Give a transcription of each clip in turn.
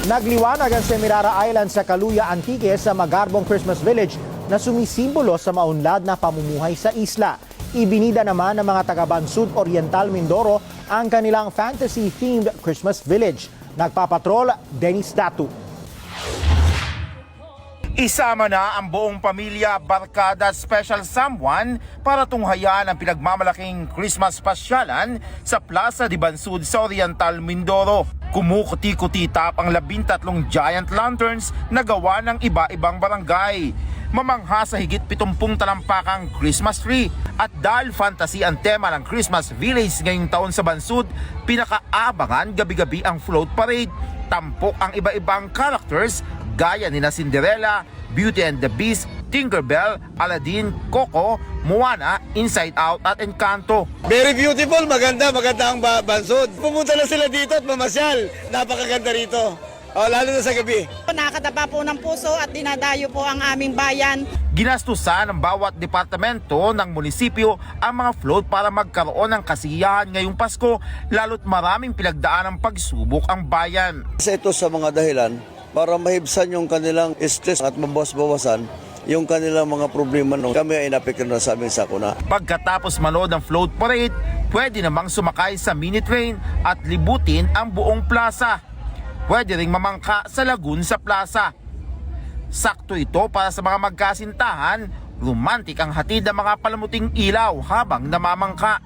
Nagliwanag ang Semirara Island sa Caluya, Antique sa magarbong Christmas Village na sumisimbolo sa maunlad na pamumuhay sa isla. Ibinida naman ng mga taga-Bansud Oriental Mindoro ang kanilang fantasy-themed Christmas Village. Nagpapatrol, Dennis Datu. Isama na ang buong pamilya, barkada at special someone para tunghayan ang pinagmamalaking Christmas pasyalan sa Plaza de Bansud sa Oriental Mindoro. Kumukuti-kutitap ang 13 giant lanterns na gawa ng iba-ibang barangay. Mamangha sa higit 70 talampakang Christmas tree at dahil fantasy ang tema ng Christmas Village ngayong taon sa Bansud, pinakaabangan gabi-gabi ang float parade. Tampok ang iba-ibang characters gaya ni na Cinderella, Beauty and the Beast, Tinkerbell, Aladdin, Coco, Moana, Inside Out at Encanto. Very beautiful, maganda ang Bansud. Pumunta na sila dito at mamasyal. Napakaganda rito. Lalo na sa gabi. Nakakataba po ng puso at dinadayo po ang aming bayan. Ginastusan ng bawat departamento ng munisipyo ang mga float para magkaroon ng kasiyahan ngayong Pasko, lalo't maraming pinagdaan ng pagsubok ang bayan. Isa ito sa mga dahilan para mahibsan yung kanilang stress at mabawas-bawasan yung kanilang mga problema nung kami ay napikir na sa aming sakuna. Pagkatapos manood ng float parade, pwede namang sumakay sa mini train at libutin ang buong plaza. Pwede ring mamangka sa lagoon sa plaza. Sakto ito para sa mga magkasintahan, romantic ang hatid ng mga palamuting ilaw habang namamangka.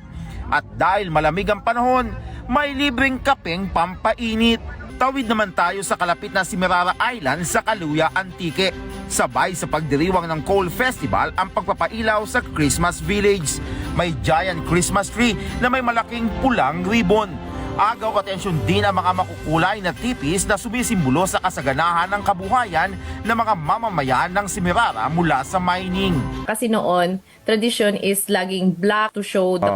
At dahil malamig ang panahon, may libreng kapeng pampainit. Tawid naman tayo sa kalapit na Semirara Island sa Caluya, Antique. Sabay sa pagdiriwang ng Coal Festival ang pagpapailaw sa Christmas Village. May giant Christmas tree na may malaking pulang ribbon. Agaw atensyon din ang mga makukulay na tipis na sumisimbolo sa kasaganahan ng kabuhayan ng mga mamamayan ng Semirara mula sa mining. Kasi noon, tradition is laging black to show the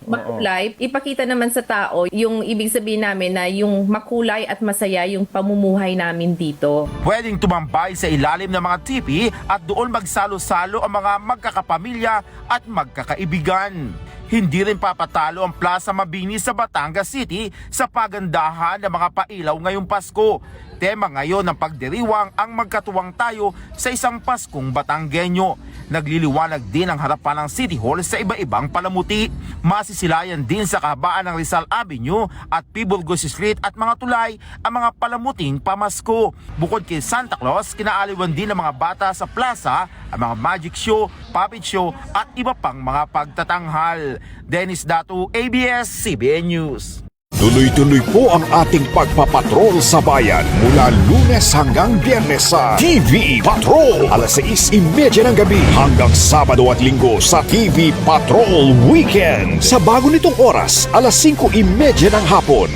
makulay. Ipakita naman sa tao yung ibig sabihin namin na yung makulay at masaya yung pamumuhay namin dito. Pwedeng tumambay sa ilalim ng mga tipi at doon magsalo-salo ang mga magkakapamilya at magkakaibigan. Hindi rin papatalo ang Plaza Mabini sa Batangas City sa pagandahan ng mga pailaw ngayong Pasko. Tema ngayon ng pagdiriwang ang magkatuwang tayo sa isang Paskong Batanggenyo. Nagliliwanag din ang harapan ng City Hall sa iba-ibang palamuti. Masisilayan din sa kahabaan ng Rizal Avenue at P. Burgos Street at mga tulay ang mga palamuting pamasko. Bukod kay Santa Claus, kinaaliwan din ng mga bata sa plaza ang mga magic show, puppet show at iba pang mga pagtatanghal. Dennis Datu, ABS-CBN News. Tuloy-tuloy po ang ating pagpapatrol sa bayan mula Lunes hanggang Biyernes sa TV Patrol. Alas 6:30 ng gabi hanggang Sabado at Linggo sa TV Patrol Weekend. Sa bago nitong oras, alas 5:30 ng hapon.